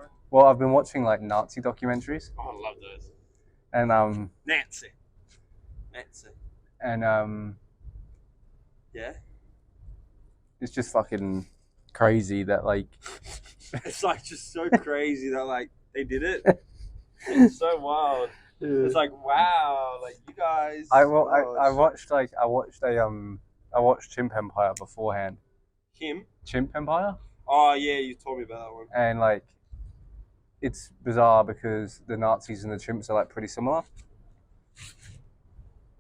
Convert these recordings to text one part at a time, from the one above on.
bro? Well, I've been watching like Nazi documentaries. Oh, I love those. And Nancy. And Yeah. it's just fucking crazy that like It's like just so crazy that like they did it. It's so wild. It's like wow, like you guys. I watched Chimp Empire beforehand. Chimp Empire? Oh yeah, you told me about that one. And like it's bizarre because the Nazis and the chimps are like pretty similar.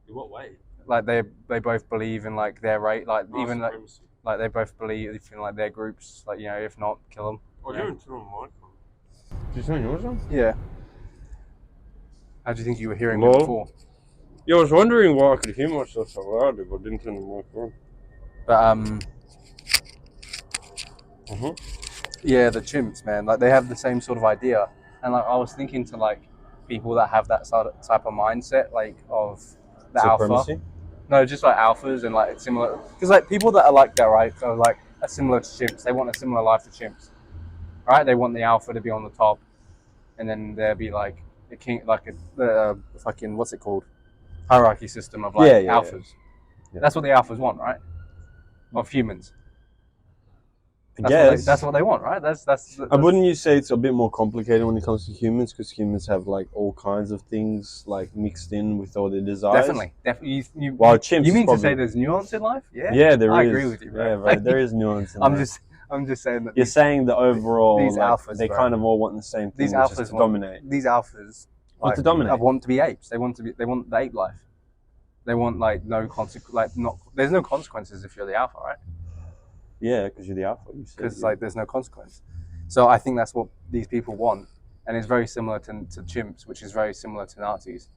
In what way? Like they both believe in like their rate, like even like they both believe in like their groups, like if not kill them. Oh, you're into mine. Did you turn yours on? Yeah. How do you think you were hearing me before? Yeah, I was wondering why I could hear myself so loud if I didn't turn the mic on. But yeah, the chimps, man, like they have the same sort of idea, and like I was thinking to like people that have that sort of type of mindset, like of the Supremacy? alpha. No, just like alphas and like similar, because like people that are like that, right? So like are similar to chimps. They want a similar life to chimps, right? They want the alpha to be on the top, and then there be like a king, like a fucking what's it called, hierarchy system of like alphas. Yeah. That's what the alphas want, right? Of humans. That's what they want, right? That's wouldn't you say it's a bit more complicated when it comes to humans, because humans have like all kinds of things like mixed in with all their desires? Definitely. While chimps, you mean to say there's nuance in life? Yeah. Yeah, there is. I agree with you, bro. Yeah, right. There is nuance in life. I'm just saying that you're saying the overall these alphas, they kind of all want the same thing, these alphas which is to dominate. These alphas want to dominate. Want to be apes. They want the ape life. They want like no there's no consequences if you're the alpha, right? Yeah, because you're the alpha. Because like there's no consequence. So I think that's what these people want, and it's very similar to chimps, which is very similar to Nazis.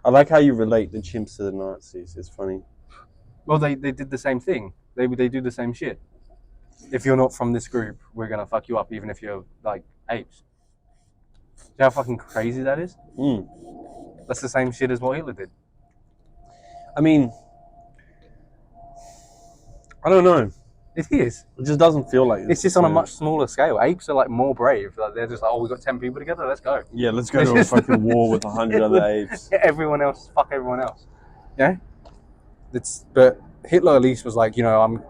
I like how you relate the chimps to the Nazis. It's funny. Well, they did the same thing. They do the same shit. If you're not from this group, we're gonna fuck you up, even if you're like apes. Do you know how fucking crazy that is? That's the same shit as what Hitler did. I mean, I don't know. It is. It just doesn't feel like it's just on a much smaller scale. Apes are like more brave. Like, they're just like, oh, we got 10 people together. Let's go. Yeah, let's go to a fucking war with 100 other apes. Everyone else, fuck everyone else. Yeah. But Hitler at least was like, the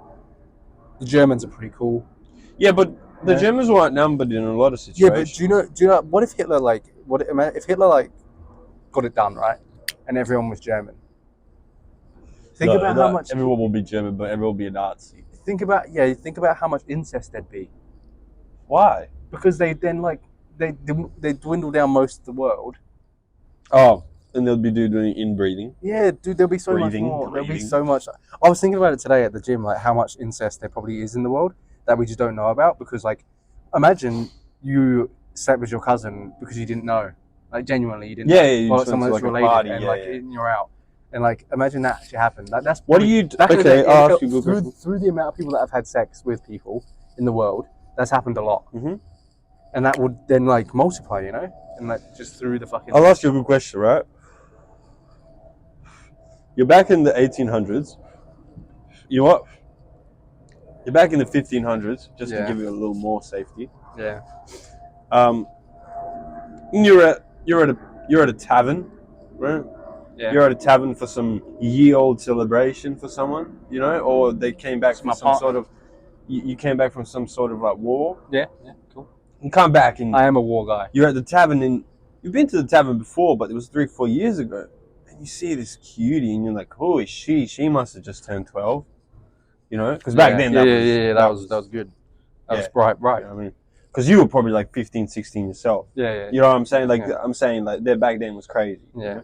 Germans are pretty cool. Yeah, but the Germans were outnumbered in a lot of situations. Yeah, but do you know what if Hitler got it done, right, and everyone was German? Think about how much everyone will be German, but everyone will be a Nazi. Think about how much incest there'd be. Why? Because they then they dwindle down most of the world. Oh, and they'll be doing inbreeding. Yeah, dude, there'll be so much more. There'll be so much. I was thinking about it today at the gym, like how much incest there probably is in the world that we just don't know about. Because like, imagine you slept with your cousin because you didn't know, like genuinely you didn't. Yeah, you or someone that's related, party, and you're out. And like, imagine that actually happened. Like, that's what do you? Okay, I'll ask you a good question. Through the amount of people that have had sex with people in the world, that's happened a lot, and that would then like multiply, and like just through the fucking. I'll ask you a good question, right? You're back in the 1800s. You what? You're back in the 1500s, just to give you a little more safety. Yeah. You're at a tavern, right? Yeah. You're at a tavern for some year-old celebration for someone, or they came back from some sort of. You came back from some sort of like war. Yeah, cool. You come back and I am a war guy. You're at the tavern and you've been to the tavern before, but it was 3-4 years ago. And you see this cutie and you're like, holy she must have just turned 12, because back then that was good. That was right. You know what I mean? Because you were probably like 15, 16 yourself. Yeah. You know what I'm saying? Like I'm saying, like their back then was crazy. Yeah.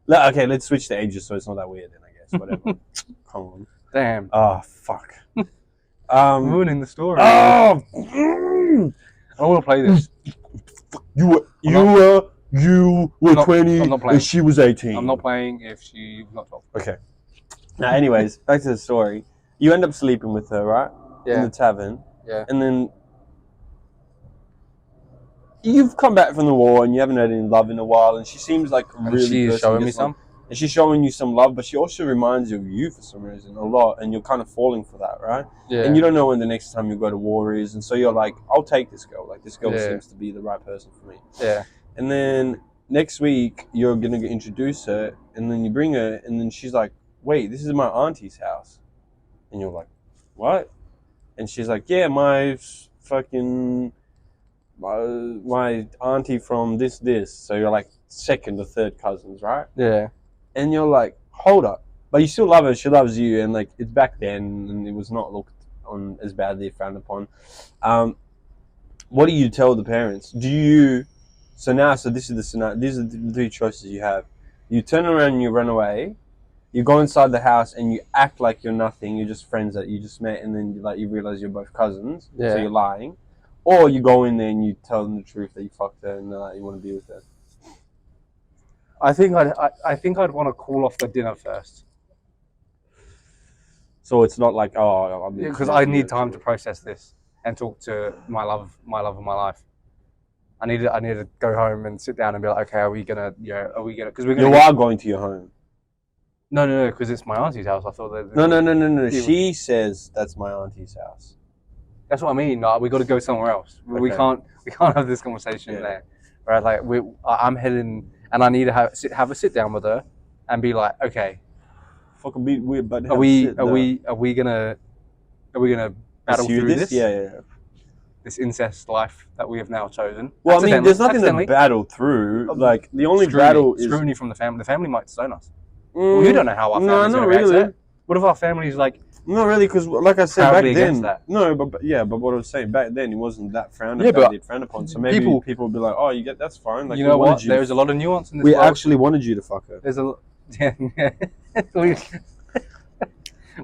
Okay, let's switch the ages so it's not that weird then, I guess. Whatever. Come on. Damn. Oh, fuck. Ruining the story. Oh! I don't want to play this. You were 20 and she was 18. I'm not playing if she's not 12. Okay. Now, anyways, back to the story. You end up sleeping with her, right? Yeah. In the tavern. Yeah. And then you've come back from the war and you haven't had any love in a while, and she seems like really. She's showing me some. And she's showing you some love, but she also reminds you of you for some reason a lot, and you're kind of falling for that, right? Yeah. And you don't know when the next time you go to war is, and so you're like, I'll take this girl. Like, this girl seems to be the right person for me. Yeah. And then next week, you're going to introduce her, and then you bring her, and then she's like, wait, this is my auntie's house. And you're like, what? And she's like, yeah, my auntie from this. So you're like second or third cousins, right? Yeah. And you're like, hold up. But you still love her, she loves you, and like, it's back then, and it was not looked on as badly, frowned upon. What do you tell the parents? So this is the scenario, these are the three choices you have. You turn around and you run away, you go inside the house and you act like you're nothing, you're just friends that you just met, and then you realize you're both cousins, so you're lying. Or you go in there and you tell them the truth that you fucked her and you want to be with her. I think I'd want to call off the dinner first. So it's not like, oh, because I need time to process this and talk to my love of my life. I need to go home and sit down and be like, okay, are we gonna? Because we're gonna. You are going to your home. No, because it's my auntie's house. I thought that. No. She says that's my auntie's house. That's what I mean. Like, we got to go somewhere else. Okay. We can't have this conversation there, right? Like I'm heading, and I need to have a sit down with her, and be like, okay, fucking be weird, but are we gonna battle through this? Yeah. This incest life that we have now chosen. Well, I mean, there's nothing to battle through. Like, the only battle is scrutiny from the family. The family might stone us. Well, you don't know how our family's going to react to that. What if our family's like? Not really, because like I said back then, that. no, but what I was saying back then, it wasn't that frowned upon. So maybe people would be like, oh, that's fine. Like, you know what? There's a lot of nuance in this. We actually wanted you to fuck her. There's a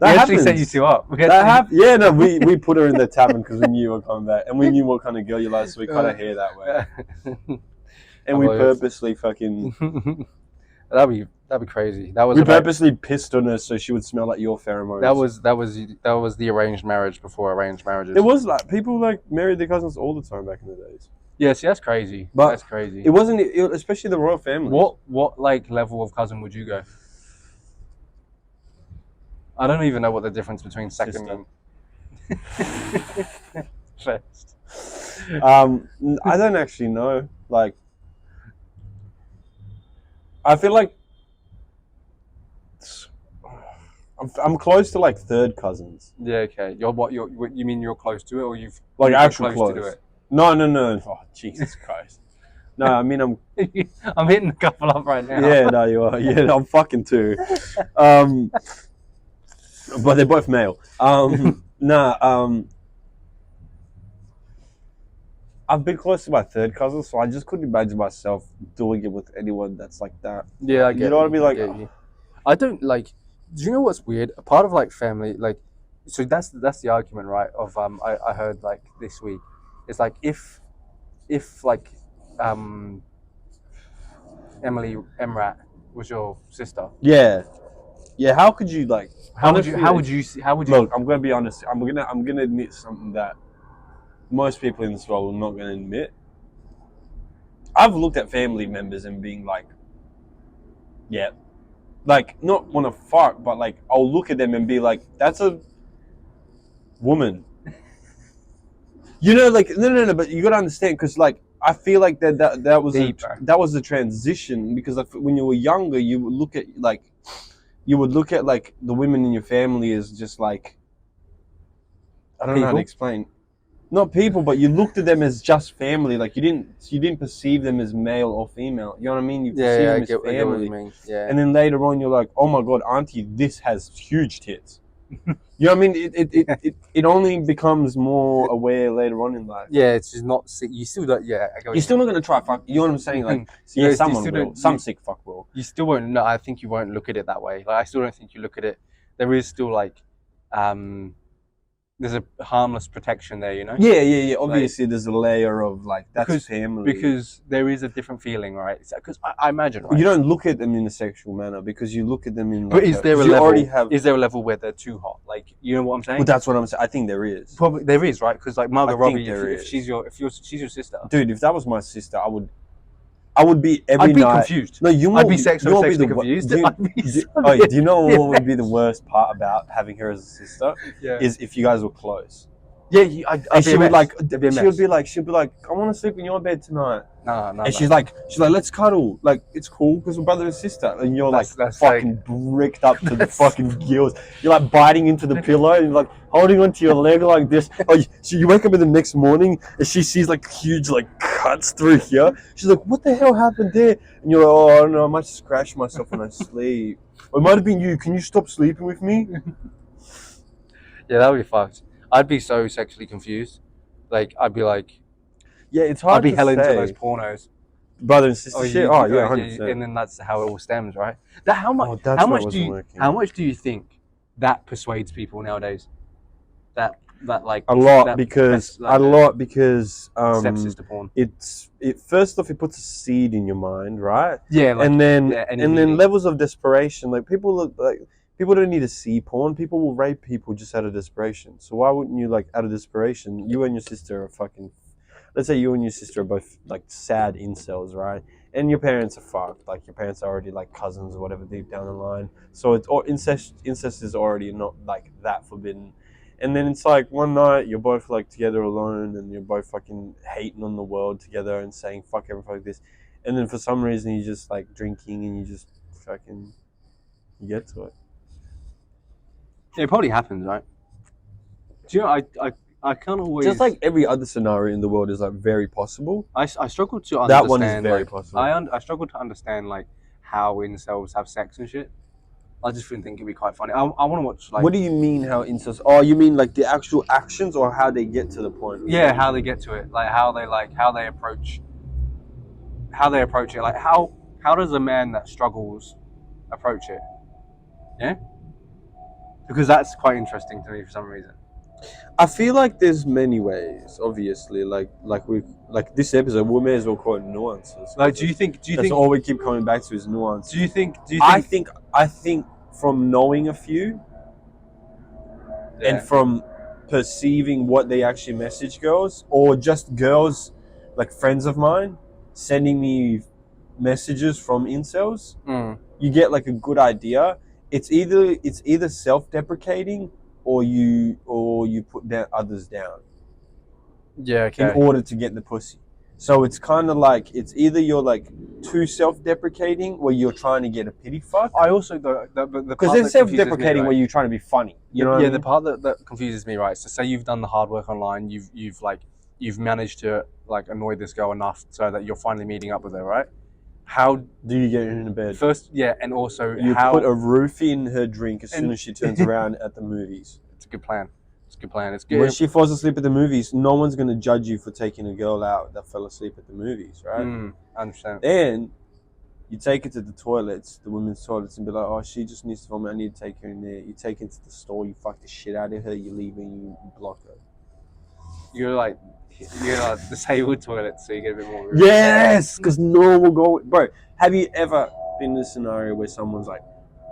we actually set you two up. We put her in the tavern because we knew you were coming back, and we knew what kind of girl you like, so we cut her hair that way. And we purposely fucking. That'd be crazy. We purposely pissed on her so she would smell like your pheromones. That was the arranged marriage before arranged marriages. It was like people like married their cousins all the time back in the days. Yeah, see, that's crazy. But that's crazy. It wasn't, especially the royal family. What like level of cousin would you go? I don't even know what the difference between second and first. I don't actually know. Like, I feel like I'm close to like third cousins. Yeah, okay. You mean you're close to it, or you've like actually close to do it? No. Oh, Jesus Christ. No, I mean I'm hitting a couple up right now. Yeah, no, you are. Yeah, I'm fucking too. But they're both male. I've been close to my third cousin, so I just couldn't imagine myself doing it with anyone that's like that. Yeah, I get you know what I mean? Like, I don't like. Do you know what's weird? A part of like family, like, so that's the argument, right? Of I heard like this week, it's like if like Emily Emrat was your sister. Yeah. How could you like? How would you? Look, I'm gonna be honest. I'm gonna admit something that most people in this world are not gonna admit. I've looked at family members and being like, yeah, like not want to fart, but like I'll look at them and be like, that's a woman. You know, like no, but you gotta understand, because like I feel like that was the transition, because like, when you were younger, you would look at like the women in your family as just like, I don't know how to explain. Not people, but you looked at them as just family. Like you didn't perceive them as male or female. You know what I mean? You perceive them as family. I get what you mean. Yeah. And then later on, you're like, oh my god, auntie, this has huge tits. You know what I mean? It only becomes more aware later on in life. Yeah, it's just not sick. You still don't. Yeah, you're still not gonna try fuck. You know what I'm saying? Like, yeah, someone will. Some sick fuck will. You still won't. No, I think you won't look at it that way. Like, I still don't think you look at it. There is still like, there's a harmless protection there, you know? Yeah. Obviously, there's a layer of like, that's family. Because there is a different feeling, right? Because I imagine, right? You don't look at them in a sexual manner, because you look at them in. But is there a level? Is there a level where they're too hot? Like, you know what I'm saying? Well, that's what I'm saying. I think there is. Probably there is, right? Because like Margot Robbie, if she's your sister, dude. If that was my sister, I would be every I'd be night. confused. No, you I'd won't be you sexually won't be the confused. Do, I'd be do, so oh, do you know yeah. what would be the worst part about having her as a sister? Yeah. Is if you guys were close. Yeah, I'd And be she a would mess. like, It'd be a she mess. would be like, I want to sleep in your bed tonight. No. And she's like, let's cuddle. Like, it's cool because we're brother and sister. And you're That's fucking bricked up to the fucking gills. You're like biting into the pillow and you're like holding onto your leg like this. Oh, so you wake up in the next morning and she sees like huge like cuts through here. She's like, what the hell happened there? And you're like, oh, I don't know. I might scratch myself when I sleep. Or it might have been you. Can you stop sleeping with me? Yeah, that would be fucked. I'd be so sexually confused. Like, I'd be like, Yeah, it's hard I'd be to hella say. into those pornos. Brother and sister shit? Yeah, 100%. and then that's how it all stems, right? How much do you think that persuades people nowadays? That like a lot because stepsister porn. It first off, it puts a seed in your mind, right? Yeah, like, and then meaning. levels of desperation. Like people don't need to see porn. People will rape people just out of desperation. So why wouldn't you, like, out of desperation? You and your sister are fucking. Let's say you and your sister are both like sad incels, right? And your parents are fucked. Like your parents are already like cousins or whatever deep down the line. So it's or incest is already not like that forbidden. And then it's like one night you're both like together alone and you're both fucking hating on the world together and saying fuck everything like this. And then for some reason you're just like drinking and you just fucking you get to it. It probably happens, right? Do you know, I can't always... Just like every other scenario in the world is like very possible. I struggle to understand... That one is very like, possible. I struggle to understand like how incels have sex and shit. I just think it'd be quite funny. I want to watch like... What do you mean how incels... Oh, you mean like the actual actions or how they get to the point? Yeah, how they get to it. Like how they approach it. Like how does a man that struggles approach it? Yeah? Because that's quite interesting to me for some reason. I feel like there's many ways, obviously. Like this episode, we may as well call it nuances. Like, do you think that's all we keep coming back to is nuance? Do you think? I think from knowing a few, and from perceiving what they actually message girls, or just girls, like friends of mine, sending me messages from incels, you get like a good idea. It's either self-deprecating or you put down others down. Yeah, okay. In order to get the pussy. So it's kind of like it's either you're like too self-deprecating where you're trying to get a pity fuck. I also because there's self-deprecating where you're trying to be funny. You know? Yeah, the part that confuses me, right? So say you've done the hard work online, you've managed to like annoy this girl enough so that you're finally meeting up with her, right? How do you get her in the bed? First, yeah, and also you put a roofie in her drink as soon as she turns around at the movies. It's a good plan. It's good. When she falls asleep at the movies, no one's going to judge you for taking a girl out that fell asleep at the movies, right? I understand. Then you take her to the toilets, the women's toilets, and be like, oh, she just needs to vomit. I need to take her in there. You take her to the store, you fuck the shit out of her, you leave her, and you block her. You're like disabled toilets, so you get a bit more room. Yes, because no one will go. Bro, have you ever been in a scenario where someone's like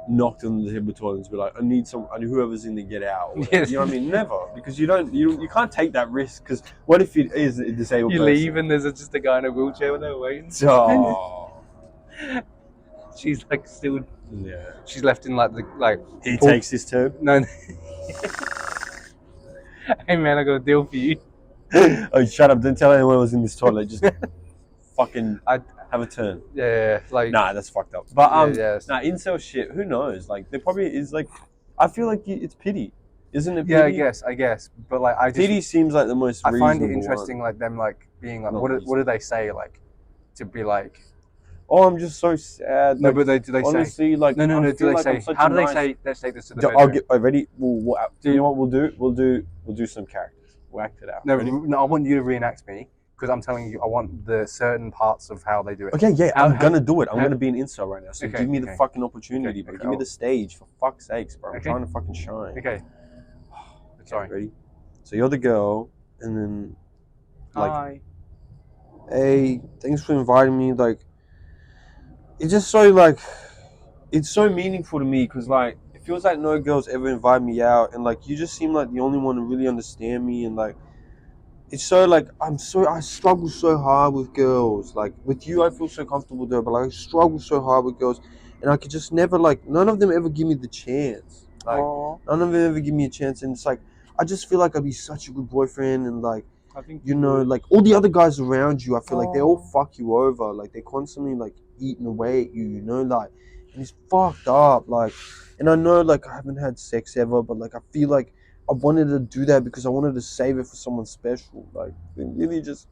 knocked on the disabled toilet and be like, I need whoever's in there get out? Yes. You know what I mean? Never, because you can't take that risk. Because what if it is a disabled person? You leave and there's just a guy in a wheelchair with her waiting. Oh. She's like still. Yeah. She's left in like. He takes his turn. No. Hey man, I got a deal for you. Oh, shut up! Don't tell anyone I was in this toilet. Just fucking have a turn. Yeah, like nah, that's fucked up. But nah, incel shit. Who knows? Like, there probably is like, I feel like it's pity, isn't it? Pity? Yeah, I guess. But like, pity seems like the most. I find it interesting, like them like being like, what do they say like, to be like, oh, I'm just so sad. No, like, but do they honestly, say like no? Do they like say? How do they say? Let's take this to the bedroom. I'll get ready. Do you know what we'll do? We'll do some characters. We'll act it out. No, I want you to reenact me because I'm telling you, I want the certain parts of how they do it. Okay, yeah, I'm gonna do it. I'm gonna be an incel right now. So give me the fucking opportunity, bro. Give me the stage, for fuck's sakes, bro. I'm trying to fucking shine. Okay. Sorry. Ready? So you're the girl, and then like, hi. Hey, thanks for inviting me. Like, it's just so like, it's so meaningful to me because like, it feels like no girls ever invite me out, and like, you just seem like the only one to really understand me, and like, it's so like I struggle so hard with girls. Like with you, I feel so comfortable there, but like I struggle so hard with girls, and I could just never like none of them ever give me the chance. Like Oh, none of them ever give me a chance, and it's like I just feel like I'd be such a good boyfriend, and like I think you know, like all the other guys around you, I feel like they all fuck you over. Like they're constantly like eating away at you, you know, like, and it's fucked up. Like, and I know like I haven't had sex ever, but like I feel like I wanted to do that because I wanted to save it for someone special. Like, it really just,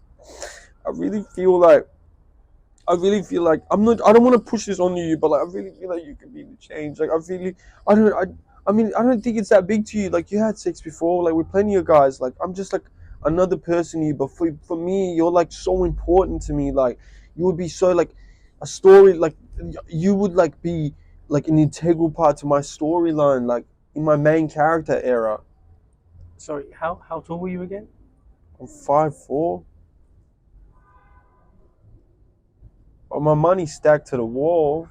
I really feel like. I really feel like I'm not. I don't want to push this on you, but like I really feel like you could be the change. Like I really, I don't. I mean, I don't think it's that big to you. Like you had sex before. Like with plenty of guys. Like I'm just like another person to you. But for me, you're like so important to me. Like you would be so like a story. Like you would like be like an integral part to my storyline. Like in my main character era. sorry. How tall were you again? I'm 5'4". But my money's stacked to the wall.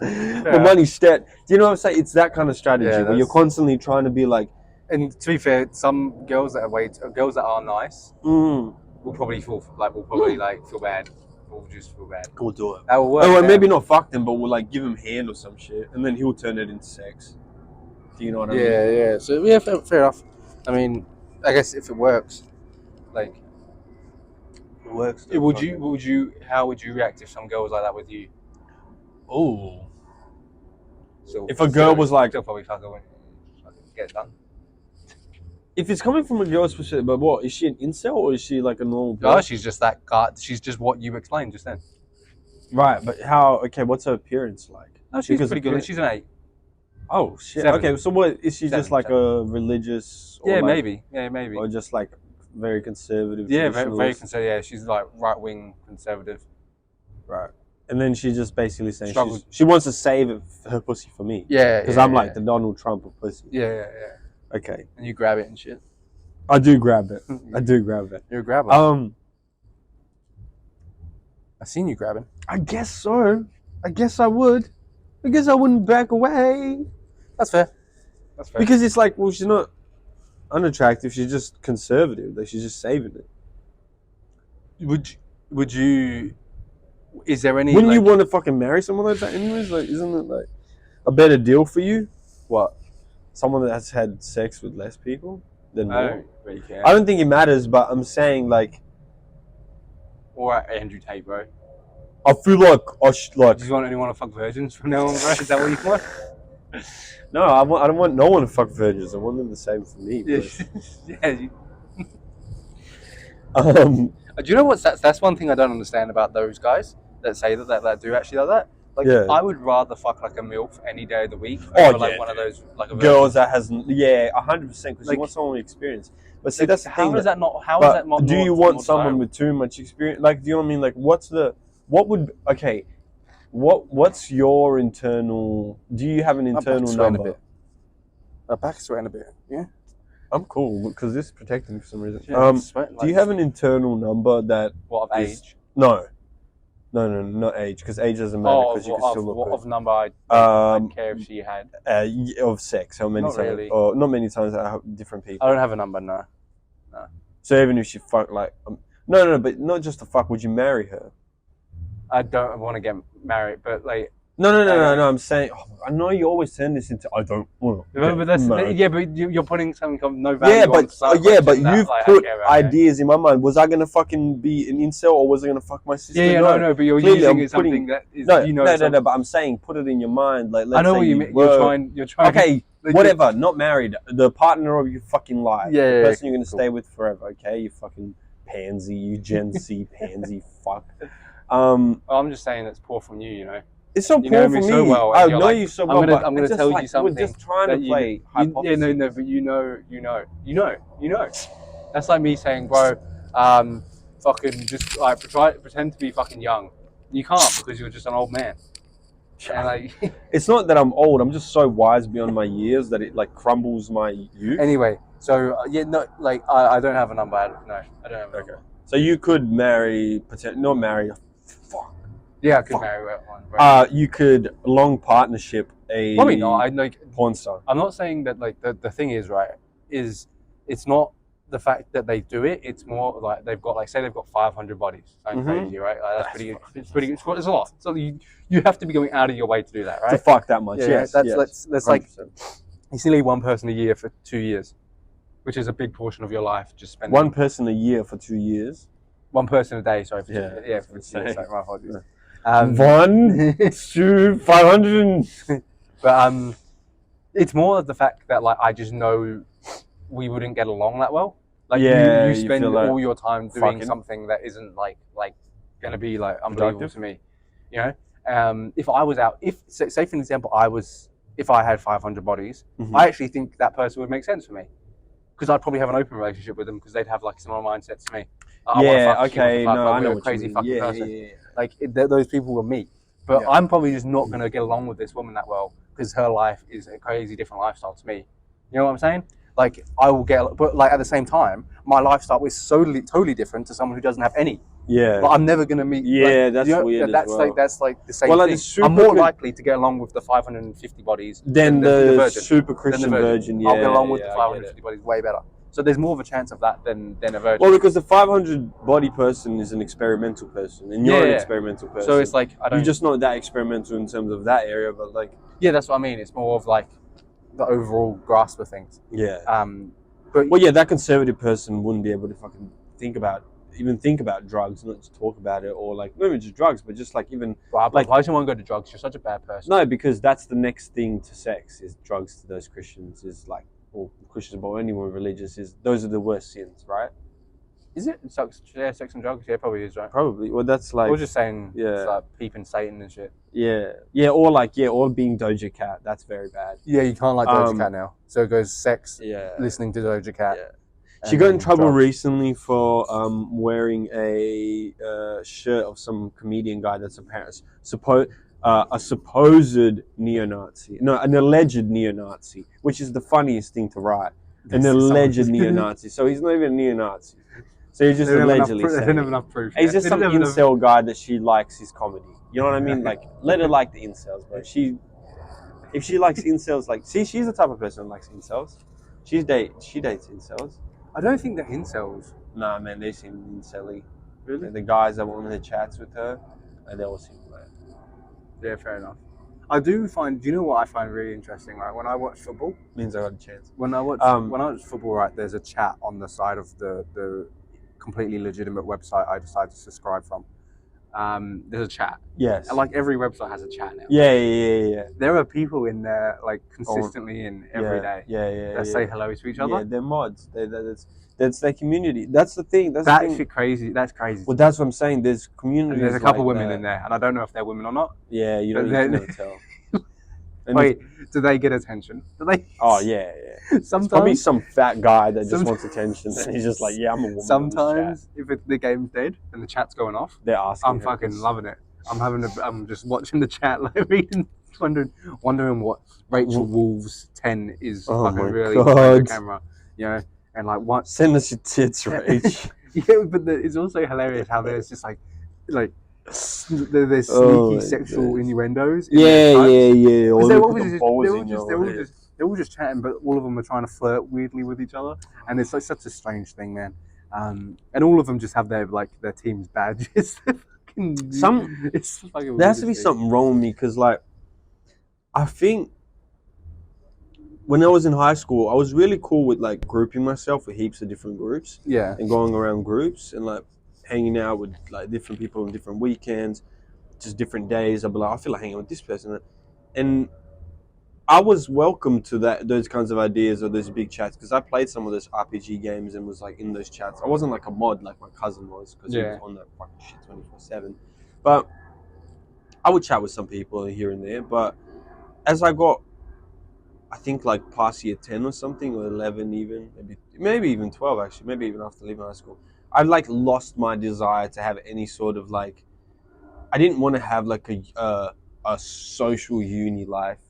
My money's stacked. Do you know what I'm saying? It's that kind of strategy where you're constantly trying to be like. And to be fair, some girls that are nice Mm. will probably feel bad. Will just feel bad. We'll do it. That will work. Oh, well, maybe not fuck them, but we'll like give him hand or some shit, and then he'll turn it into sex. Do you know what I mean? Yeah. So yeah, fair enough. I mean, I guess if it works, like, It works. how would you react if some girl was like that with you? Oh. So If a girl was like, she'll probably fuck her when get it done. if it's coming from a girl's perspective, but what is she an incel or is she like a normal? No, Person? she's just that guy. She's just what you explained just then. Right, but how? Okay, what's her appearance like? No, she's pretty good. She's an 8. Oh shit. 7. Okay, so what is she 7, just like 7. a religious? Or Yeah, like, maybe. Yeah, maybe. Or just like very conservative. Yeah, very traditionalist? conservative. Yeah, she's like right-wing conservative. Right. And then she's just basically saying She wants to save her pussy for me. Yeah, Because I'm like the Donald Trump of pussy. Yeah. Okay. And you grab it and shit. I do grab it. You're a grabber. I seen you grabbing. I guess so. I guess I would. I guess I wouldn't back away. That's fair. Because it's like, well, she's not unattractive. She's just conservative. Like she's just saving it. Would you? Is there any? Wouldn't you want to fucking marry someone like that anyways? Like, isn't it like a better deal for you? What? Someone that has had sex with less people than more? I don't really care. I don't think it matters, but I'm saying like. Or Andrew Tate, bro. I feel like I should like. Do you want anyone to fuck virgins from now on, bro? Is that what you want? No, I don't want no one to fuck virgins. I want them the same for me. Yeah. Do you know what? That's one thing I don't understand about those guys that say that do actually like that. Like, yeah. I would rather fuck like a MILF any day of the week. Oh, like yeah, one of those like a girls that has 100% because like, you want someone with experience. But see, that's the thing. How is that not? Do you want someone with too much experience? Like, do you know what I mean? Like, what's your internal? Do you have an internal number? My back's sweating a bit. Yeah. I'm cool because this is protecting me for some reason. Yeah, do you have an internal number that? What, of age? No, not age, because age doesn't matter because you can still look good. Of number I'd care if she had? Of sex, how many Not times? really. Or not many times, different people. I don't have a number, no. So even if she fuck like... No, but not just to fuck, would you marry her? I don't want to get married, but like... No, I'm saying... I know you always turn this into... I don't want to but you're putting something of no value on but you've put ideas in my mind. Was I going to fucking be an incel or was I going to fuck my sister? No, but you're Clearly, using it something that is... No, but I'm saying put it in your mind. Like, let's I know what you mean. You're trying... Okay, whatever, not married. The partner of your fucking life. Yeah, the person you're going to stay with forever, okay? You fucking pansy, you Gen Z pansy fuck. I'm just saying that's poor from you, you know? It's so poor for me. So well, I know you so well. I'm gonna tell you something. We're just trying to play hypothesis. But you know. That's like me saying, bro, fucking just like pretend to be fucking young. You can't because you're just an old man. And like, it's not that I'm old. I'm just so wise beyond my years that it like crumbles my youth. Anyway, so I don't have a number. I don't have a number. So you could marry, not marry. Fuck. Yeah, I could marry one. Right? You could long partnership a. Probably not. I like porn star. I'm not saying that. Like the thing is right. Is it's not the fact that they do it, it's more like they've got, like, say they've got 500 bodies. Something crazy, right? Like, that's pretty good. It's pretty good. It's a lot. So you have to be going out of your way to do that, right? To fuck that much, Yeah, yes. that's like 100%. it's nearly one person a year for 2 years, which is a big portion of your life just spending. One person a year for 2 years. One person a day, sorry. For Yeah, 2 years. For 2 years. Sorry, my apologies. 1, 2, 500. But it's more the fact that, like, I just know we wouldn't get along that well. Like, you spend all your time doing something that isn't like going to be like unbelievable to me. You know, if I was out, say for example, if I had 500 bodies, I actually think that person would make sense for me, because I'd probably have an open relationship with them, because they'd have like similar mindsets to me. I know a crazy fucking person. Yeah. Like, those people were me. But I'm probably just not going to get along with this woman that well, because her life is a crazy different lifestyle to me. You know what I'm saying? Like, I will get, but like at the same time, my lifestyle is totally different to someone who doesn't have any. Yeah. But I'm never going to meet. Yeah, that's weird. That's as well. that's like the same thing. I'm more likely to get along with the 550 bodies than the virgin. super Christian virgin. I'll get along with the 550 bodies way better. So there's more of a chance of that than a virgin. Well, because the 500 body person is an experimental person, and you're an experimental person. So it's like, you're just not that experimental in terms of that area, but like. Yeah, that's what I mean. It's more of like the overall grasp of things. Yeah. But that conservative person wouldn't be able to fucking think about drugs, not just talk about it, or like not even just drugs, but just like even like, why do you want to go to drugs? You're such a bad person. No, because that's the next thing to sex is drugs to those Christians, is like, or Christians, but anyone religious, is those are the worst sins, right? Is it? Sex and drugs? Yeah, probably is, right? Probably. Well, that's like. We're just saying, it's like peeping Satan and shit. Yeah, or being Doja Cat. That's very bad. Yeah, you can't like Doja Cat now. So it goes sex, listening to Doja Cat. Yeah. She got in trouble recently for wearing a shirt of some comedian guy that's apparently a supposed neo-Nazi. No, an alleged neo-Nazi, which is the funniest thing to write. An alleged neo-Nazi. So he's not even a neo-Nazi. So he's just allegedly saying. They don't have enough proof. He's just some incel guy that she likes his comedy. You know what I mean? Like, let her like the incels, bro. If she likes incels, like, see, she's the type of person who likes incels. She dates incels. I don't think they're incels. Nah, man, they seem incelly. Really? The guys that want to chats with her, they all seem like. Yeah, fair enough. Do you know what I find really interesting, right? When I watch football, means I got a chance. When I watch football, right, there's a chat on the side of the completely legitimate website I decided to subscribe from. There's a chat. Yes. And like every website has a chat now. Yeah. There are people in there like consistently every day. That say hello to each other. Yeah, they're mods. That's their community. That's the thing. That's shit crazy. That's crazy. Well, that's what I'm saying. There's communities. And there's a couple women in there, and I don't know if they're women or not. Yeah, you can never tell. Wait, do they get attention? Do they? Oh yeah. Sometimes probably some fat guy that just wants attention, and he's just like, yeah, I'm a woman. Sometimes if the game's dead and the chat's going off, they're asking. I'm fucking loving it. I'm just watching the chat, like reading, wondering what Rachel Wolves 10 is fucking really on the camera, you know, and like what. Send us your tits, Rach. Yeah, but it's also hilarious how there's just like there's sneaky sexual innuendos. Yeah. They're all just chatting, but all of them are trying to flirt weirdly with each other, and it's like such a strange thing, man. And all of them just have their team's badges. There has to be something wrong with me, because like I think when I was in high school, I was really cool with like grouping myself with heaps of different groups. Yeah. And going around groups and like hanging out with like different people on different weekends, just different days. I'd be like, I feel like hanging out with this person, and I was welcome to those kinds of ideas or those big chats, because I played some of those RPG games and was like in those chats. I wasn't like a mod like my cousin was, because he was on that fucking shit 24/7. But I would chat with some people here and there. But as I got, I think like past year 10 or something, or 11 even, maybe even 12 actually, maybe even after leaving high school, I like lost my desire to have any sort of like, I didn't want to have like a social uni life.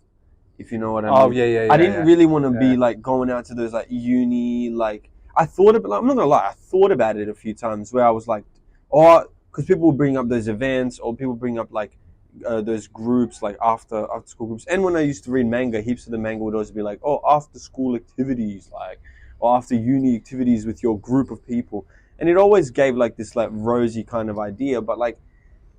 If you know what I mean. Oh yeah. I didn't really want to be like going out to those like uni, like I thought about, like, I'm not gonna lie, I thought about it a few times where I was like, because people would bring up those events, or people bring up like those groups, like after school groups. And when I used to read manga, heaps of the manga would always be like, after school activities, like or after uni activities with your group of people. And it always gave like this like rosy kind of idea, but like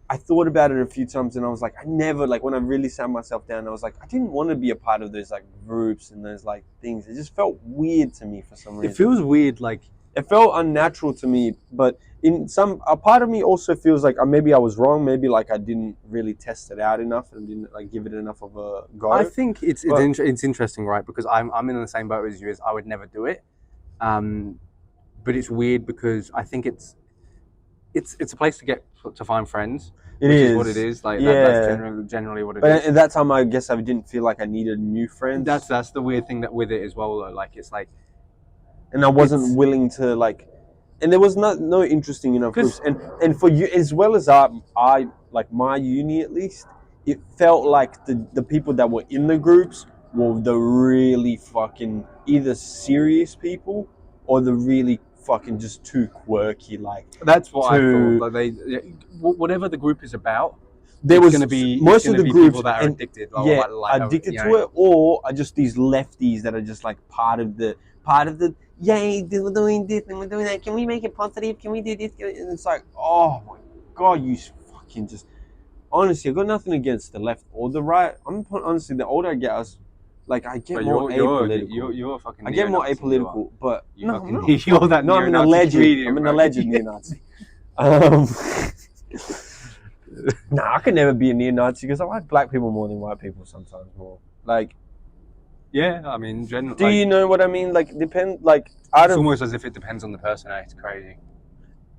I thought about it a few times and I was like, I never, like when I really sat myself down, I was like, I didn't want to be a part of those like groups and those like things. It just felt weird to me for some reason. It feels weird, like it felt unnatural to me, but a part of me also feels like maybe I was wrong. Maybe like I didn't really test it out enough and didn't like give it enough of a go. I think it's interesting, right? Because I'm in the same boat as you. As I would never do it, but it's weird because I think it's a place to find friends. Which is what it is. Like that's generally what it is. But at that time, I guess I didn't feel like I needed new friends. That's the weird thing that with it as well, though. Like it's like. And I wasn't willing to like, and there was no interesting enough groups. And for you, as well as I like my uni at least, it felt like the people that were in the groups were the really fucking either serious people or the really fucking just too quirky. Like that's what I thought. Like whatever the group is about. There was going to be most of the groups people that are addicted. Addicted to it, or are just these lefties that are just like part of the. Yay, we're doing this and we're doing that. Can we make it positive? Can we do this? And it's like, oh my god, you fucking just. Honestly, I've got nothing against the left or the right. Honestly, the older I get, I get more apolitical. You're fucking. I get more apolitical, but you're that. No, I'm an alleged. I'm an alleged neo-Nazi. Nah, I could never be a neo-Nazi because I like black people more than white people sometimes more. Like. Yeah, I mean, generally. Do you know what I mean? Like, depend. Like, it's almost as if it depends on the person. It's crazy.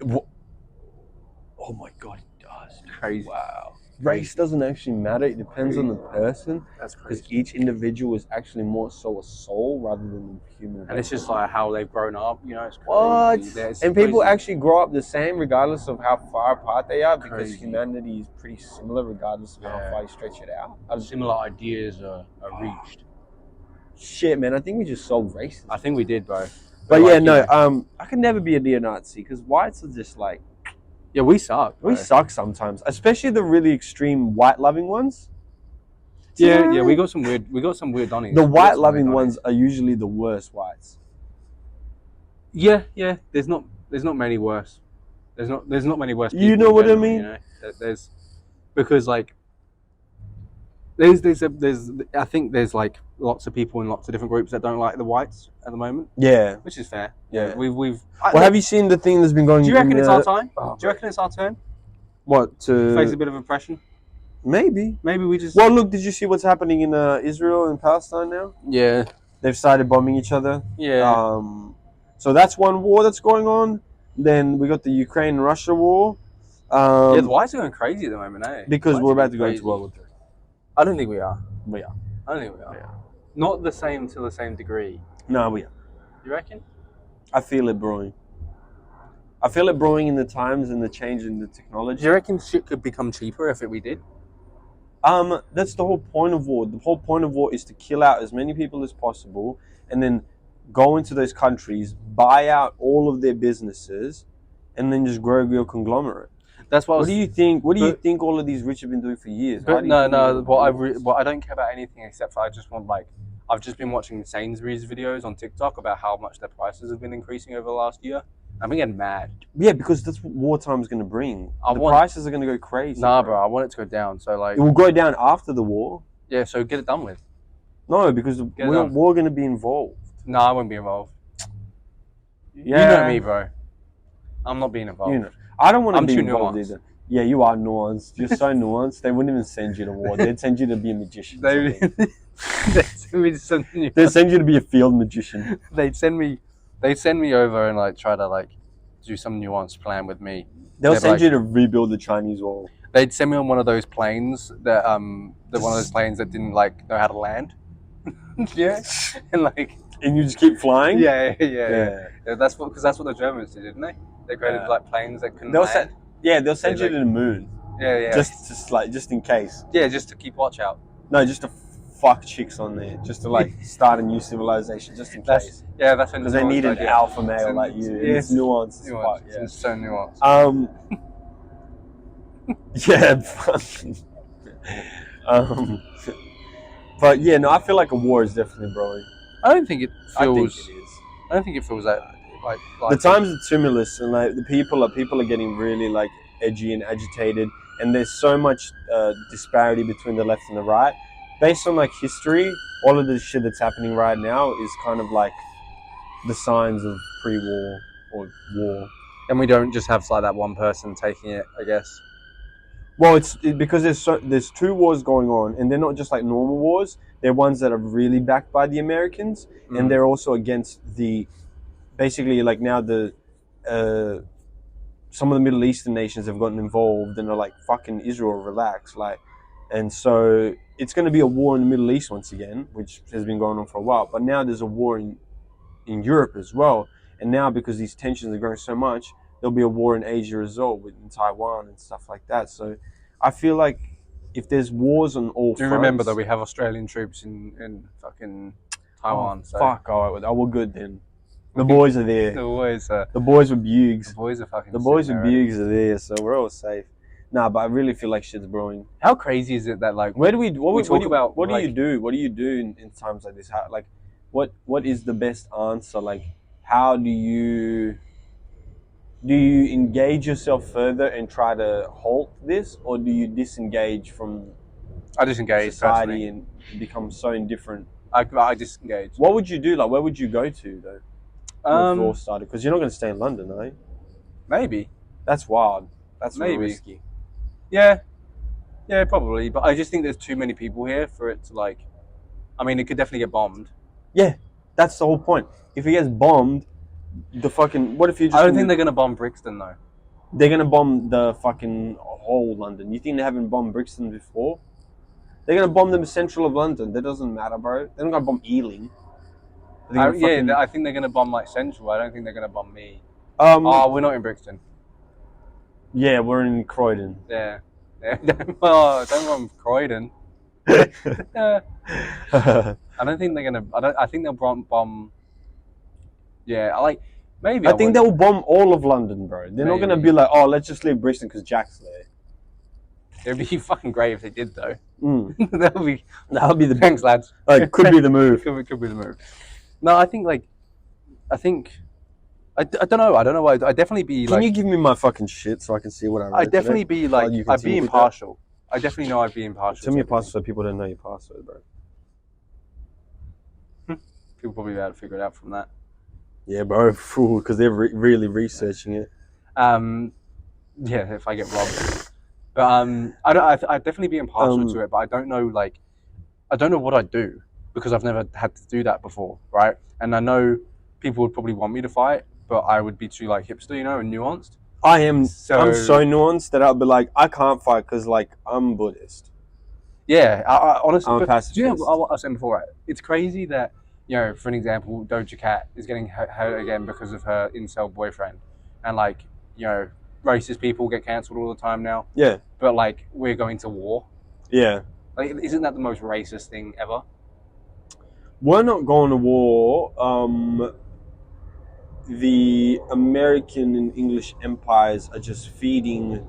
What? Oh my god, it does. Crazy. Wow. Race doesn't actually matter. It depends on the person. That's crazy. Because each individual is actually more so a soul rather than a human. And it's just like how they've grown up. You know, it's crazy. What? And people actually grow up the same regardless of how far apart they are, because humanity is pretty similar regardless of how far you stretch it out. Similar ideas are reached. Shit, man, I think we just solved racism. I think we did, bro. But yeah, no, I could never be a neo-Nazi because whites are just like... Yeah, we suck. Bro. We suck sometimes, especially the really extreme white-loving ones. Yeah, we got some weird donnies. The white-loving ones are usually the worst whites. Yeah, there's not many worse. There's not many worse people. You know what I mean? You know? There's because like there's I think there's like lots of people in lots of different groups that don't like the whites at the moment. Yeah, which is fair. Yeah, we've. Have you seen the thing that's been going? Do you reckon it's our time? Do you reckon it's our turn? What, to face a bit of oppression? Maybe we just. Well, look, did you see what's happening in Israel and Palestine now? Yeah, they've started bombing each other. Yeah. So that's one war that's going on. Then we got the Ukraine-Russia war. The whites are going crazy at the moment, eh? Because we're about to go into World War III. I don't think we are. We are. I don't think we are. Yeah. Not the same to the same degree. No, we are. You reckon? I feel it brewing. I feel it brewing in the times and the change in the technology. Do you reckon shit could become cheaper if we did? That's the whole point of war. The whole point of war is to kill out as many people as possible and then go into those countries, buy out all of their businesses, and then just grow your conglomerate. That's what. What do you think? What do you think all of these rich have been doing for years? But no. What I don't care about anything except for I just want I've just been watching Sainsbury's videos on TikTok about how much their prices have been increasing over the last year. I'm getting mad. Yeah, because that's what wartime's going to bring. Prices are going to go crazy. Nah, bro, I want it to go down. So like, it will go down after the war. Yeah, so get it done with. No, because we're going to be involved. No, I won't be involved. Yeah. You know me, bro. I'm not being involved. You know, I don't want to be involved nuanced. either. Yeah, you are nuanced. You're so nuanced. They wouldn't even send you to war. They'd send you to be a magician. They'd send you to be a field magician. They'd send me over and like try to like do some nuanced plan with me. They'll send you to rebuild the Chinese wall. They'd send me on one of those planes that one of those planes that didn't like know how to land. Yeah, and you just keep flying. Yeah. That's what the Germans did, didn't they? They created like planes that couldn't land. They'll send you to the moon. Yeah. Just in case. Yeah, just to keep watch out. No, just to fuck chicks on there, just to like start a new civilization, just in case. Yeah, that's because they need an alpha male like you. Yeah, it's nuanced. Nuance. Yeah. It's so nuanced. But yeah, no, I feel like a war is definitely brewing. I don't think it feels. I think it is. I don't think it feels that like The times are tumultuous, and like the people are getting really like edgy and agitated, and there's so much disparity between the left and the right. Based on like history, all of the shit that's happening right now is kind of like the signs of pre-war or war. And we don't just have like that one person taking it, I guess. Well, because there's two wars going on, and they're not just like normal wars. They're ones that are really backed by the Americans, and they're also against the, basically like now the, some of the Middle Eastern nations have gotten involved and are like, fucking Israel, relax, like, and so it's going to be a war in the Middle East once again, which has been going on for a while. But now there's a war in Europe as well, and now because these tensions are growing so much, there'll be a war in Asia as well, in Taiwan and stuff like that. So I feel like if there's wars on all Do you remember that we have Australian troops in fucking Taiwan? Oh, so fuck, we're good then. The boys are there. The The boys with bugs. the boys are fucking. The boys sitting with there bugs are there, so we're all safe. Nah, but I really feel like shit's brewing. How crazy is it that like What do you do? What do you do in times like this? How, like, what is the best answer? Like, how do you engage yourself further and try to halt this, or do you disengage from I disengage society and become so indifferent? I disengage. What would you do? Like, where would you go to though? When the war started, because you're not going to stay in London, are you? Maybe. That's wild. That's Maybe. really risky. Yeah, probably. But I just think there's too many people here for it to like. I mean, it could definitely get bombed. Yeah, that's the whole point. If it gets bombed, the fucking what if you just? I don't think they're gonna bomb Brixton though. They're gonna bomb the fucking whole London. You think they haven't bombed Brixton before? They're gonna bomb the central of London. That doesn't matter, bro. They're not gonna bomb Ealing. I think they're gonna bomb like Central. I don't think they're gonna bomb me. We're not in Brixton. Yeah, we're in Croydon. Yeah. Don't bomb Croydon. I don't think they're gonna. I think they'll bomb. Yeah, maybe. I think they'll bomb all of London, bro. They're not gonna be like, oh, let's just leave Brixton because Jack's there. It'd be fucking great if they did, though. That'll be the thanks, lads. Could be the move. could be the move. No, I think I don't know. I don't know. I'd definitely be Can you give me my fucking shit so I can see what I read? I'd definitely be like. I'd be impartial. I definitely know I'd be impartial. Tell me your password so people don't know your password, bro. People probably be able to figure it out from that. Yeah, bro. Because they're really researching it. Yeah, if I get robbed. But I'd definitely be impartial to it. But I don't know. Like, I don't know what I'd do because I've never had to do that before, right? And I know people would probably want me to fight, but I would be too like hipster, and nuanced. I'm so nuanced that I'll be like, I can't fight because like I'm Buddhist. Yeah, I honestly. I'm a pacifist. Do you know what I was saying before? Right? It's crazy that for an example, Doja Cat is getting hurt again because of her incel boyfriend, and like racist people get cancelled all the time now. Yeah. But like we're going to war. Yeah. Like, isn't that the most racist thing ever? We're not going to war. The American and English empires are just feeding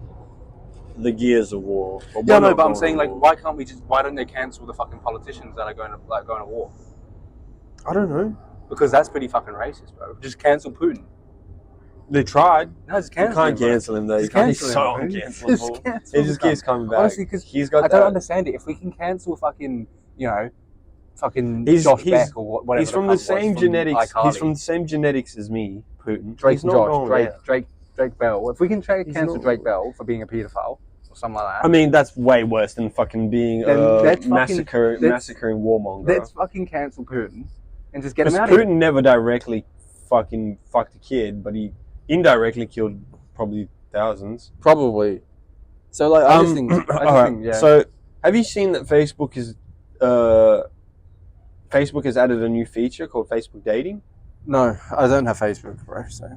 the gears of war. But I'm saying like, why don't they cancel the fucking politicians that are going to war? I don't know. Because that's pretty fucking racist, bro. Just cancel Putin. They tried. No, just cancel him. You can't cancel him though. He's so uncancelable. He just keeps coming back. Honestly, because I don't understand it. If we can cancel fucking, fucking Josh Beck or whatever. He's from the same genetics. He's from the same genetics as me, Putin. Drake Bell. If we can cancel Drake Bell for being a paedophile or something like that. I mean, that's way worse than fucking being massacring warmonger. Let's fucking cancel Putin and just get him out of here. Putin never directly fucking fucked a kid, but he indirectly killed probably thousands. Probably. So like, I just think. Yeah. So, have you seen that Facebook has added a new feature called Facebook Dating? No, I don't have Facebook, bro. So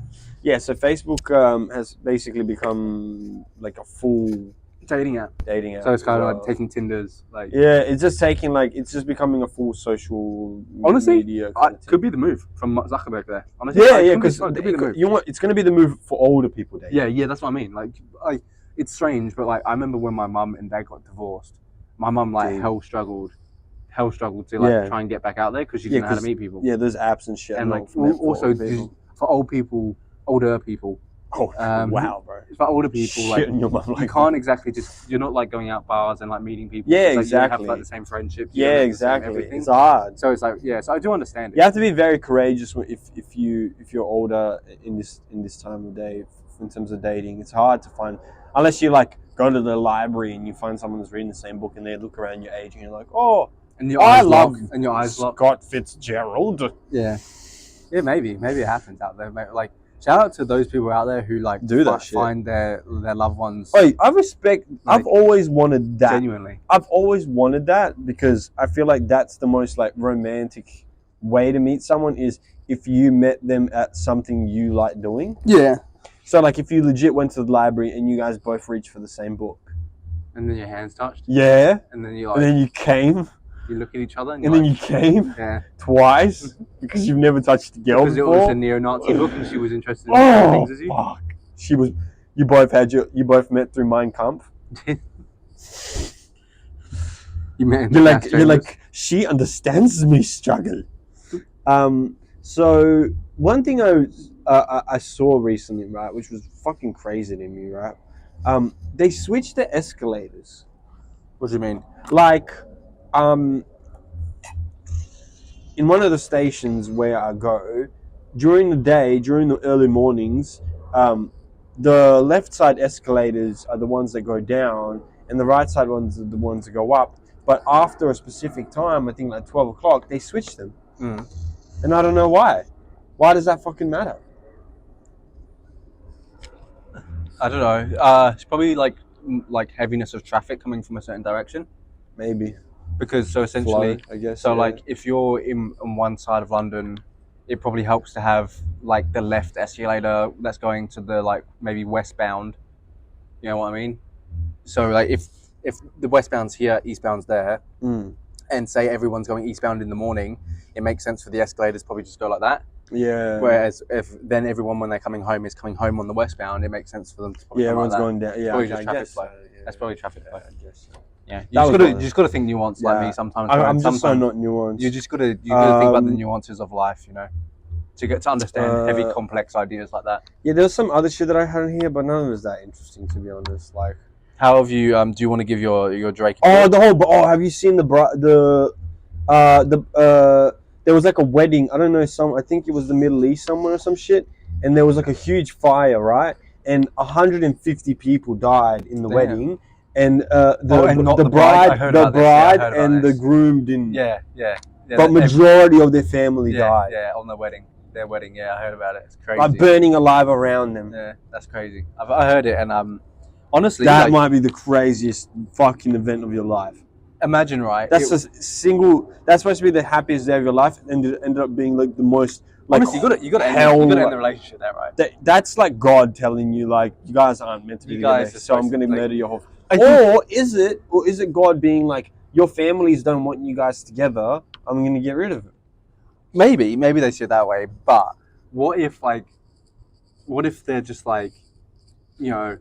yeah, so Facebook has basically become like a full dating app. So it's kind of like taking Tinder's like. Yeah, it's just becoming a full social media. Could be the move from Zuckerberg there. Honestly, because it's going to be the move for older people dating. Yeah, that's what I mean. Like it's strange, but like I remember when my mum and dad got divorced. My mum hell struggled hell struggle to like Yeah. try and get back out there because you didn't know how to 'cause- meet people. Yeah, there's apps and shit. And not like meant for also people. for older people. Oh wow, bro! For older people, Shit like on your mum like you can't exactly you're not like going out bars and like meeting people. Yeah, like, exactly. You don't have like the same friendships. You Yeah, don't have the same exactly. everything. It's hard. So it's like so I do understand it. You have to be very courageous if you're older in this time of day in terms of dating. It's hard to find unless you like go to the library and you find someone that's reading the same book and they look around your age and you're like, oh, and your I eyes love lock, and your eyes lock. Scott Fitzgerald. Yeah, maybe it happens out there. Like shout out to those people out there who like do that shit. Find their loved ones. Wait, I respect. Like, I've always wanted that. Genuinely, I've always wanted that because I feel like that's the most like romantic way to meet someone is if you met them at something you like doing. Yeah. So like if you legit went to the library and you guys both reached for the same book. And then your hands touched. Yeah. And then you like. And then you came. You look at each other. And then you came. Yeah. Twice because you've never touched a girl because before. It was a neo-Nazi book and she was interested in the same things as you. Fuck. She was. You both met through Mein Kampf. You're like she understands me struggle. So one thing I saw recently, right, which was fucking crazy to me, right? They switched the escalators. What do you mean? Like, in one of the stations where I go, during the day, during the early mornings, the left side escalators are the ones that go down, and the right side ones are the ones that go up. But after a specific time, I think like 12 o'clock, they switch them. Mm. And I don't know why. Why does that fucking matter? I don't know. It's probably like heaviness of traffic coming from a certain direction. Maybe. Because so essentially, flow, I guess. So like if you're on one side of London, it probably helps to have like the left escalator that's going to the like maybe westbound. You know what I mean? So like if the westbound's here, eastbound's there, and say everyone's going eastbound in the morning, it makes sense for the escalators probably just go like that. Yeah. Whereas if then everyone when they're coming home is coming home on the westbound, it makes sense for them to probably everyone's like going down. Yeah, probably just traffic flow. Yeah, that's probably traffic flow. I guess so. Yeah, you just got to think nuanced like me sometimes. I'm just so not nuanced. You just got to think about the nuances of life, you know, to get to understand heavy, complex ideas like that. Yeah, there's some other shit that I had in here, but none of it was that interesting, to be honest. Like, how have you? Do you want to give your Drake? Oh, have you seen there was like a wedding. I don't know, I think it was the Middle East somewhere or some shit, and there was like a huge fire, right? And 150 people died in the wedding. And the bride and the groom didn't. Yeah. But majority of their family died. Yeah, on their wedding. Yeah, I heard about it. It's crazy. Like burning alive around them. Yeah, that's crazy. I heard it, and honestly, that might be the craziest fucking event of your life. Imagine, right? That's that's supposed to be the happiest day of your life, and it ended up being like the most. Like, honestly, you got to end the relationship there, right? That's like God telling you, like, you guys aren't meant to be together, so I'm going to murder your whole. Or is it God being like, your families don't want you guys together, I'm going to get rid of it? Maybe they see it that way, but what if they're just like, you know,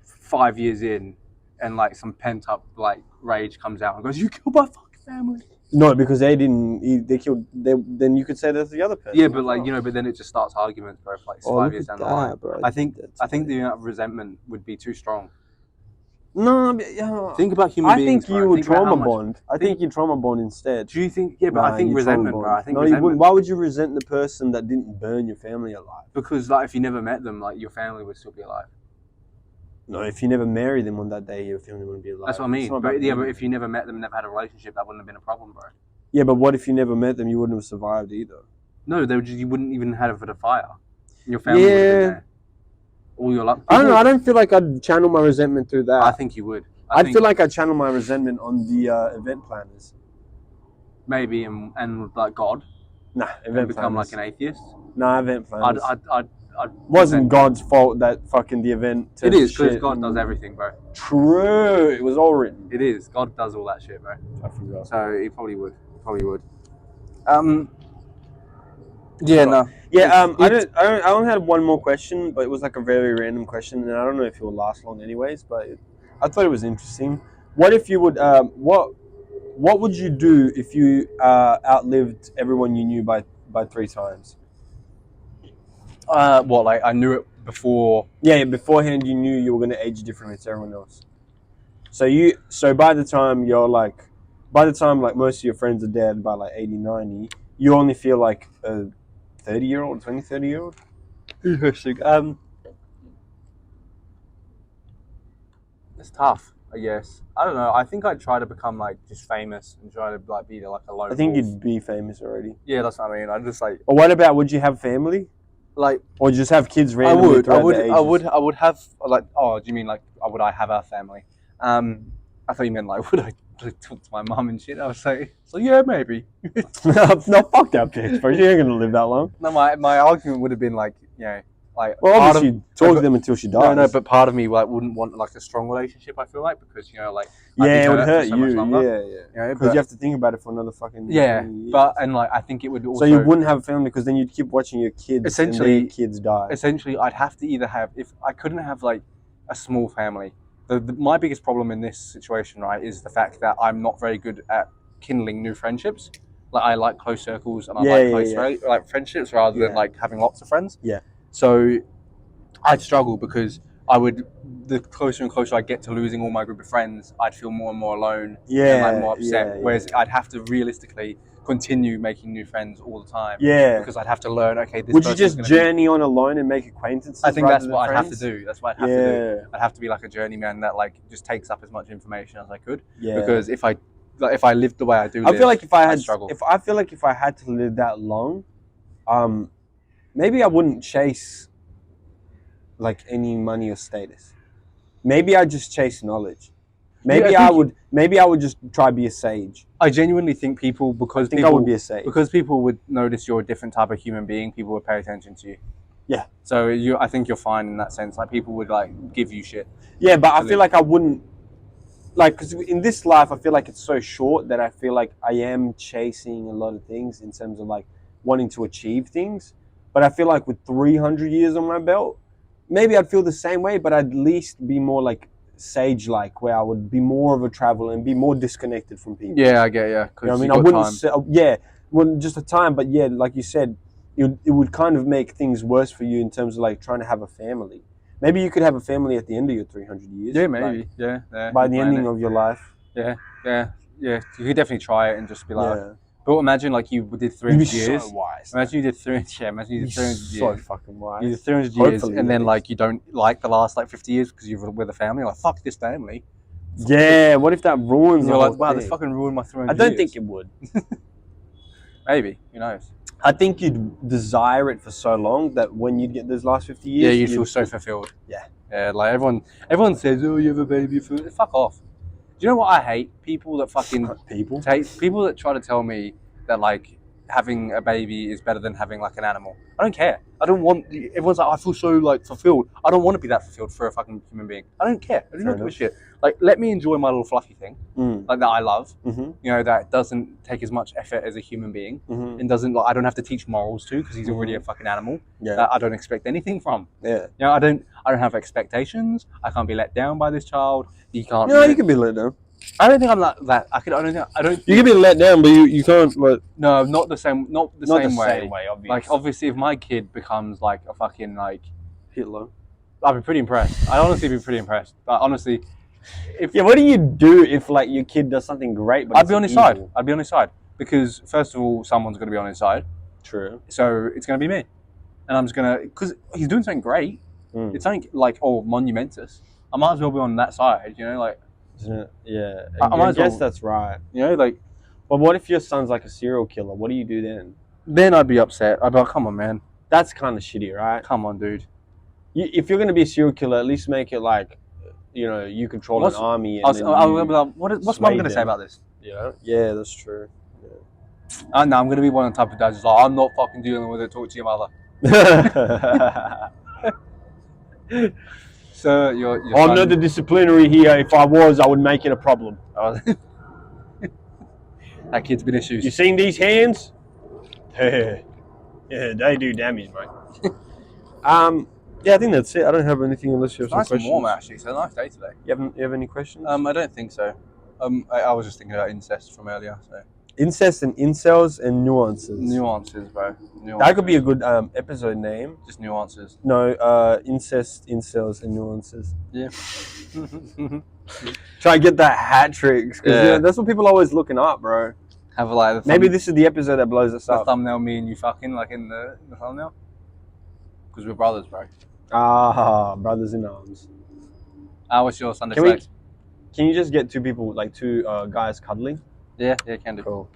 5 years in and like some pent up like rage comes out and goes, you killed my fucking family. No, because they killed. Then you could say that's the other person. Yeah, but like but then it just starts arguments, bro. Like 5 years down the line, bro. I think the amount of resentment would be too strong. No, but, yeah. Think about human beings. I think you would trauma bond. I think you trauma bond instead. Do you think? Yeah, but I think resentment, bro. I think no, resentment. You wouldn't. Why would you resent the person that didn't burn your family alive? Because like if you never met them, like your family would still be alive. No, if you never married them on that day, your family wouldn't be alive. That's what I mean. But if you never met them, never had a relationship, that wouldn't have been a problem, bro. Yeah, but what if you never met them? You wouldn't have survived either. No, you wouldn't even have a fire. Your family would have been there. All your luck. I don't know. I don't feel like I'd channel my resentment through that. I think you would. I feel like I channel my resentment on the event planners. Maybe and like God. Nah, event planners. Become like an atheist. Nah, event planners. I'd wasn't God's fault that fucking the event. It is because God does everything, bro. True, it was all written. It is. God does all that shit, bro. I forgot. So he probably would. Yeah, no. Yeah, I only had one more question, but it was like a very random question, and I don't know if it will last long anyways, but I thought it was interesting. What if you would, What would you do if you outlived everyone you knew by 3 times? What, like I knew it before? Yeah, beforehand you knew you were going to age differently to everyone else. So by the time like most of your friends are dead by like 80, 90, you only feel like a 30-year-old, 20, 30-year-old? Interesting. It's tough, I guess. I don't know. I think I'd try to become like just famous and try to like be like a local. I think you'd be famous already. Yeah, that's what I mean. I just like. Or what about, would you have family? Like, or just have kids randomly throughout the ages? I would have like. Oh, do you mean like? Would I have a family? I thought you meant like, would I talk to my mum and shit? I was like, so yeah, maybe. No, fuck that bitch, bro. She ain't gonna live that long. No, my argument would have been like, you know, like. Well, obviously, you'd talk to them until she dies. No, but part of me like wouldn't want like a strong relationship. I feel like because you know, like. Yeah, it would hurt so you. Much longer, yeah. Because you have to think about it for another fucking. Yeah, 20 years. but and like I think it would also. So you wouldn't have a family because then you'd keep watching your kids. Essentially, and their kids die. Essentially, I'd have to either have if I couldn't have like a small family. My biggest problem in this situation, right, is the fact that I'm not very good at kindling new friendships. Like I like close circles and I like close like friendships rather than like having lots of friends. Yeah. So I'd struggle because the closer and closer I get to losing all my group of friends, I'd feel more and more alone and like more upset. Whereas I'd have to realistically continue making new friends all the time. Yeah. Because I'd have to learn, okay, this would you just journey on alone and make acquaintances? I think that's what I'd have to do. That's what I'd have to do. Yeah. I'd have to be like a journeyman that like just takes up as much information as I could. Yeah. Because if I lived the way I do, I feel like if I had struggle. I feel like if I had to live that long, maybe I wouldn't chase like any money or status. Maybe I'd just chase knowledge. Maybe I would just try to be a sage. I genuinely think people I would be a sage. Because people would notice you're a different type of human being, people would pay attention to you. Yeah. So I think you're fine in that sense. Like people would like give you shit. Yeah, but I feel like I wouldn't like because in this life I feel like it's so short that I feel like I am chasing a lot of things in terms of like wanting to achieve things. But I feel like with 300 years on my belt, maybe I'd feel the same way, but I'd at least be more like sage-like, where I would be more of a traveler and be more disconnected from people. Yeah, I get you. You know what I mean? I wouldn't say, well, just a time, but yeah, like you said, it would kind of make things worse for you in terms of like trying to have a family. Maybe you could have a family at the end of your 300 years. Yeah, maybe. Like, yeah. By the ending of your life. Yeah. You could definitely try it and just be like, but imagine like you did 300 years. So wise. Imagine you did 300. Yeah, imagine you did 300 years. So fucking wise. You did 300 years, and then like you don't like the last like 50 years because you're with a family. Like fuck this family. Yeah. What if that ruins? You're like, wow, this fucking ruined my 300 years. I don't think it would. Maybe. Who knows? I think you'd desire it for so long that when you get those last 50 years, you'd feel so fulfilled. Yeah. Yeah, like everyone says, oh, you have a baby. Fuck off. Do you know what I hate? People that fucking people that try to tell me that like having a baby is better than having like an animal. I don't care. I don't want. Everyone's like, I feel so like fulfilled. I don't want to be that fulfilled for a fucking human being. I don't care. I do not give a shit. Like, let me enjoy my little fluffy thing, like that I love. Mm-hmm. You know, that doesn't take as much effort as a human being, and doesn't like I don't have to teach morals to because he's already a fucking animal. Yeah. That I don't expect anything from. Yeah. You know, I don't have expectations. I can't be let down by this child. You can't. No, you can be let down. I don't think I'm like that. I don't. You can be let down, but you can't like. No, not the same. Not the same way. Obviously. Like obviously, if my kid becomes like a fucking like Hitler, I'd be pretty impressed. I'd honestly be pretty impressed. But honestly, what do you do if like your kid does something great? But I'd be on his side. I'd be on his side because first of all, someone's going to be on his side. True. So it's going to be me, and I'm just gonna because he's doing something great. It's something like monumentous. I might as well be on that side. You know, like. Yeah, I guess that's right. You know, like, but what if your son's like a serial killer? What do you do then? Then I'd be upset. I'd be like, come on, man. That's kind of shitty, right? Come on, dude. If you're going to be a serial killer, at least make it like, you know, you control an army. What's mum going to say about this? Yeah, that's true. Yeah. No, I'm going to be one of the type of dads who's like, I'm not fucking dealing with it. Talk to your mother. So I'm not the disciplinary here. If I was, I would make it a problem. That kid's been issues. You seen these hands? Yeah, they do damage, mate. Yeah, I think that's it. I don't have anything unless you have some questions. Nice and warm, actually. It's a nice day today. You have any questions? I don't think so. I was just thinking about incest from earlier. So Incest and incels and nuances. nuances, bro. Nuances. That could be a good episode name. Just nuances. No, incest, incels, and nuances. Yeah. Try and get that hat tricks because Yeah. that's what people are always looking up, bro. Have like the Maybe this is the episode that blows us the up. thumbnail, me and you fucking like in the thumbnail. Because we're brothers, bro. Ah, brothers in arms. What's your Sunday Can we- flex? Can you just get two people, like two guys cuddling? Yeah, can do. Cool.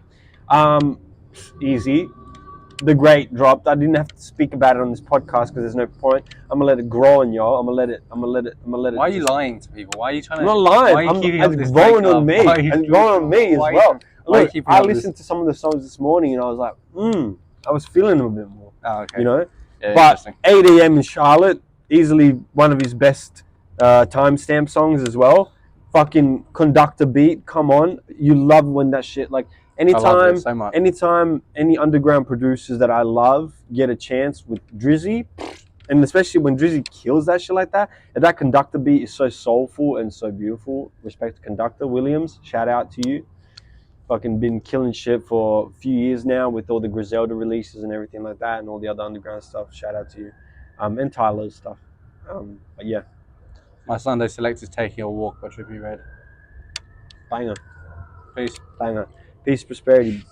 Easy. The Great dropped. I didn't have to speak about it on this podcast because there's no point. I'm gonna let it grow on y'all. I'm gonna let it. Why are you lying to people? Why are you trying I'm to? not lying. Why are you keeping up It's this growing breakup? on me. Why are you It's growing on me as why are you- well. why are you Look, keeping I up with listened to some of the songs this morning and I was like, I was feeling them a bit more. Oh, okay. You know. Yeah, But interesting. 8 a.m. in Charlotte, easily one of his best timestamp songs as well. Fucking Conductor beat, come on. You love when that shit, like, I love anytime it so much. any underground producers that I love get a chance with Drizzy, and especially when Drizzy kills that shit like that, and that Conductor beat is so soulful and so beautiful. Respect to Conductor Williams, shout out to you. Fucking been killing shit for a few years now with all the Griselda releases and everything like that, and all the other underground stuff. Shout out to you, and Tyler's stuff. But yeah, My Sunday select is Taking a Walk by Trippie Redd. banger, Peace. banger, peace, prosperity.